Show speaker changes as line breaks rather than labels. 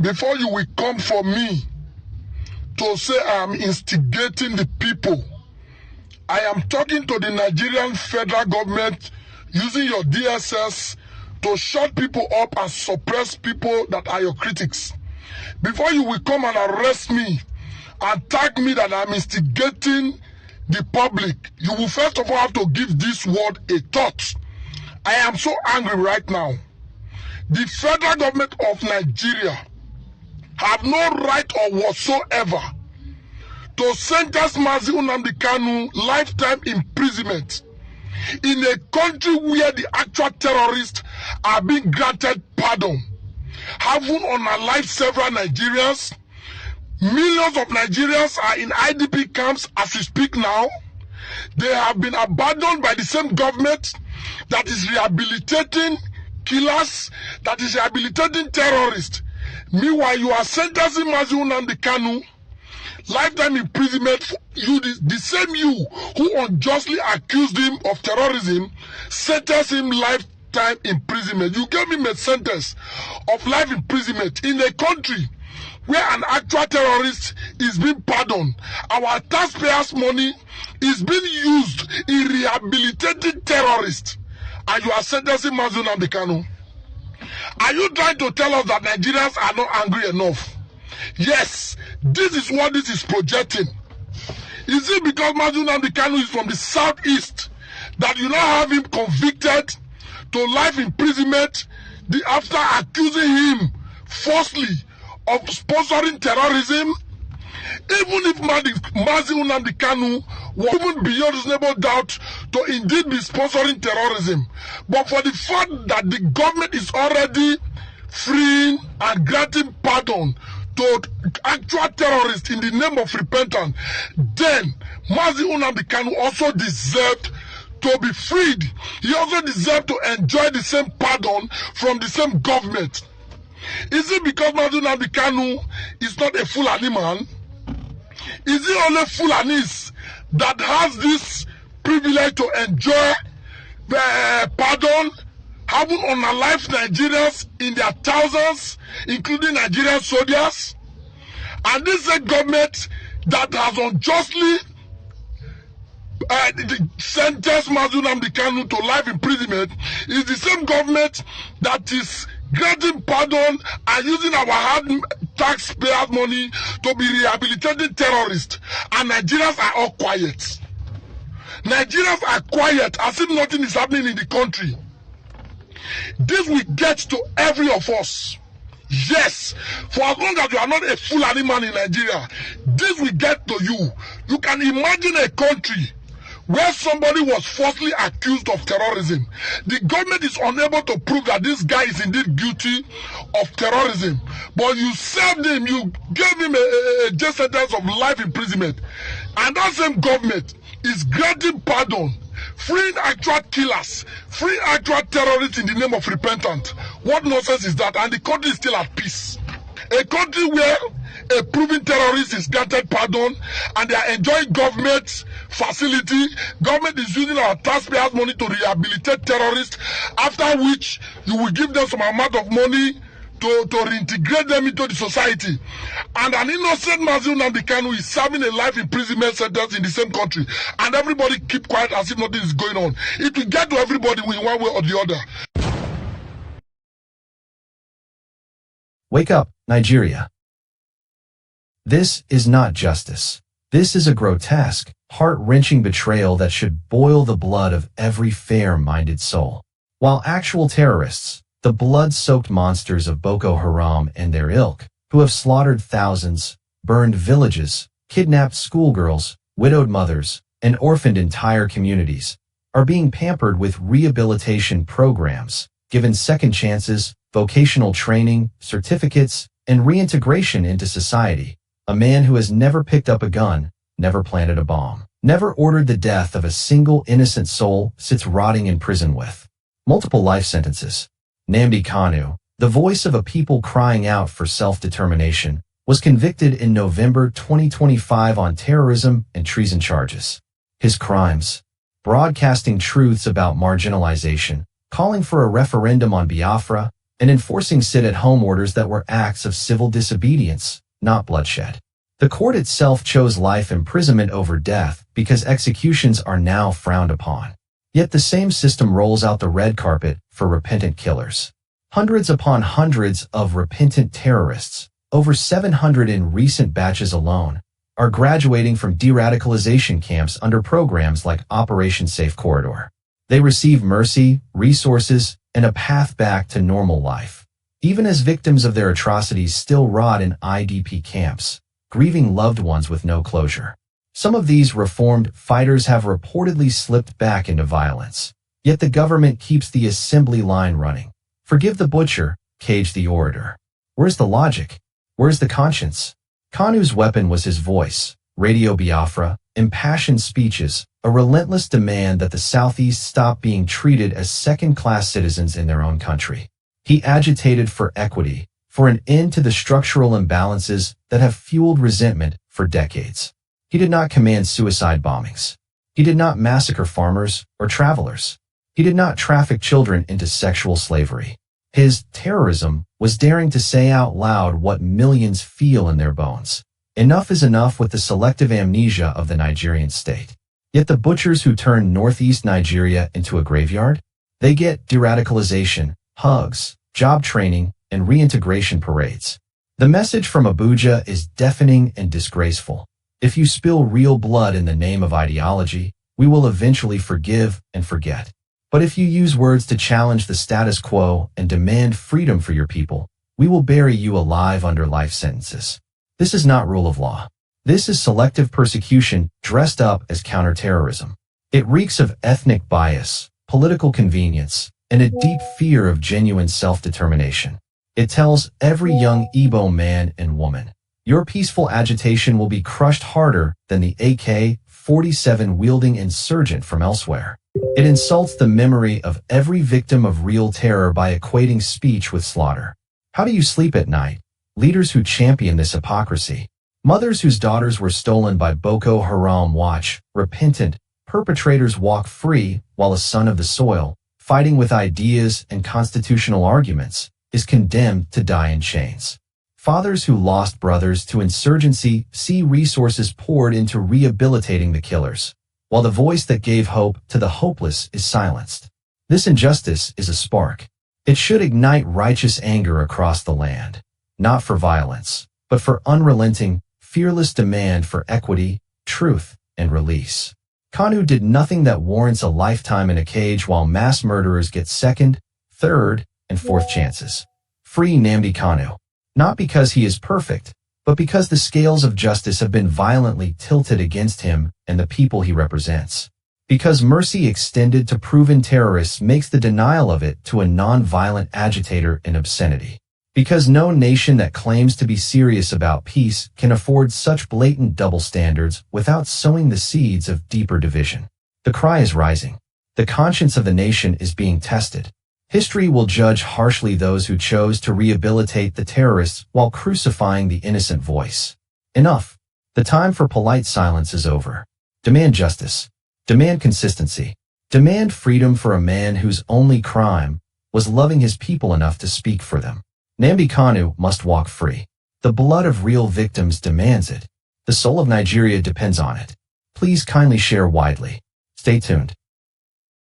before you will come for me to say I am instigating the people. I am talking to the Nigerian federal government using your DSS to shut people up and suppress people that are your critics. Before you will come and arrest me and tag me that I'm instigating the public, you will first of all have to give this word a thought. I am so angry right now. The federal government of Nigeria have no right or whatsoever to sentence Mazi Nnamdi Kanu lifetime imprisonment in a country where the actual terrorists are being granted pardon. Having unalived several Nigerians, millions of Nigerians are in IDP camps as we speak now. They have been abandoned by the same government that is rehabilitating killers, that is rehabilitating terrorists. Meanwhile, you are sentencing Mazi Nnamdi Kanu lifetime imprisonment for you, the same you who unjustly accused him of terrorism, sentenced him lifetime imprisonment. You gave him a sentence of life imprisonment in a country where an actual terrorist is being pardoned. Our taxpayers' money is being used in rehabilitating terrorists, and you are sentencing Mazi Nnamdi Kanu. Are you trying to tell us that Nigerians are not angry enough? Yes, this is what this is projecting. Is it because Mazi Nnamdi Kanu is from the southeast that you now have him convicted to life imprisonment after accusing him falsely of sponsoring terrorism? Even if Mazi Nnamdi Kanu was even beyond reasonable doubt to indeed be sponsoring terrorism, but for the fact that the government is already freeing and granting pardon to actual terrorists in the name of repentance, then Mazi Nnamdi Kanu also deserved to be freed. He also deserved to enjoy the same pardon from the same government. Is it because Mazi Nnamdi Kanu is not a Fulani man? Is it only Fulanis that has this privilege to enjoy the pardon, having unalived Nigerians in their thousands, including Nigerian soldiers? And this is a government that has unjustly sentenced Mazi Nnamdi Kanu to life imprisonment is the same government that is granting pardon and using our hard taxpayers' money to be rehabilitating terrorists. And Nigerians are all quiet. Nigerians are quiet as if nothing is happening in the country. This will get to every of us. Yes, for as long as you are not a Fulani man in Nigeria, this will get to you. You can imagine a country where somebody was falsely accused of terrorism. The government is unable to prove that this guy is indeed guilty of terrorism. But you served him, you gave him a jail sentence of life imprisonment. And that same government is granting pardon, freeing actual killers, freeing actual terrorists in the name of repentance. What nonsense is that? And the country is still at peace. A country where a proven terrorist is granted pardon and they are enjoying government facility. Government is using our taxpayers' money to rehabilitate terrorists, after which you will give them some amount of money to reintegrate them into the society. And an innocent Mazi Nnamdi Kanu is serving a life imprisonment sentence in the same country. And everybody keep quiet as if nothing is going on. It will get to everybody in one way or the other.
Wake up, Nigeria. This is not justice. This is a grotesque, heart-wrenching betrayal that should boil the blood of every fair-minded soul. While actual terrorists, the blood-soaked monsters of Boko Haram and their ilk, who have slaughtered thousands, burned villages, kidnapped schoolgirls, widowed mothers, and orphaned entire communities, are being pampered with rehabilitation programs, given second chances, vocational training, certificates, and reintegration into society. A man who has never picked up a gun, never planted a bomb, never ordered the death of a single innocent soul sits rotting in prison with multiple life sentences. Nnamdi Kanu, the voice of a people crying out for self-determination, was convicted in November 2025 on terrorism and treason charges. His crimes: broadcasting truths about marginalization, calling for a referendum on Biafra, and enforcing sit-at-home orders that were acts of civil disobedience, not bloodshed. The court itself chose life imprisonment over death because executions are now frowned upon. Yet the same system rolls out the red carpet for repentant killers. Hundreds upon hundreds of repentant terrorists, over 700 in recent batches alone, are graduating from de-radicalization camps under programs like Operation Safe Corridor. They receive mercy, resources, and a path back to normal life, even as victims of their atrocities still rot in IDP camps, grieving loved ones with no closure. Some of these reformed fighters have reportedly slipped back into violence, yet the government keeps the assembly line running. Forgive the butcher, cage the orator. Where's the logic? Where's the conscience? Kanu's weapon was his voice, Radio Biafra, impassioned speeches, a relentless demand that the Southeast stop being treated as second-class citizens in their own country. He agitated for equity, for an end to the structural imbalances that have fueled resentment for decades. He did not command suicide bombings. He did not massacre farmers or travelers. He did not traffic children into sexual slavery. His terrorism was daring to say out loud what millions feel in their bones. Enough is enough with the selective amnesia of the Nigerian state. Yet the butchers who turn northeast Nigeria into a graveyard? They get de-radicalization, hugs, job training, and reintegration parades. The message from Abuja is deafening and disgraceful. If you spill real blood in the name of ideology, we will eventually forgive and forget. But if you use words to challenge the status quo and demand freedom for your people, we will bury you alive under life sentences. This is not rule of law. This is selective persecution dressed up as counterterrorism. It reeks of ethnic bias, political convenience, and a deep fear of genuine self-determination. It tells every young Igbo man and woman, your peaceful agitation will be crushed harder than the AK-47 wielding insurgent from elsewhere. It insults the memory of every victim of real terror by equating speech with slaughter. How do you sleep at night? Leaders who champion this hypocrisy. Mothers whose daughters were stolen by Boko Haram watch, repentant, perpetrators walk free while a son of the soil, fighting with ideas and constitutional arguments, is condemned to die in chains. Fathers who lost brothers to insurgency see resources poured into rehabilitating the killers, while the voice that gave hope to the hopeless is silenced. This injustice is a spark. It should ignite righteous anger across the land, not for violence, but for unrelenting, fearless demand for equity, truth, and release. Kanu did nothing that warrants a lifetime in a cage while mass murderers get second, third, and fourth chances. Free Nnamdi Kanu. Not because he is perfect, but because the scales of justice have been violently tilted against him and the people he represents. Because mercy extended to proven terrorists makes the denial of it to a non-violent agitator an obscenity. Because no nation that claims to be serious about peace can afford such blatant double standards without sowing the seeds of deeper division. The cry is rising. The conscience of the nation is being tested. History will judge harshly those who chose to rehabilitate the terrorists while crucifying the innocent voice. Enough. The time for polite silence is over. Demand justice. Demand consistency. Demand freedom for a man whose only crime was loving his people enough to speak for them. Nnamdi Kanu must walk free. The blood of real victims demands it. The soul of Nigeria depends on it. Please kindly share widely. Stay tuned.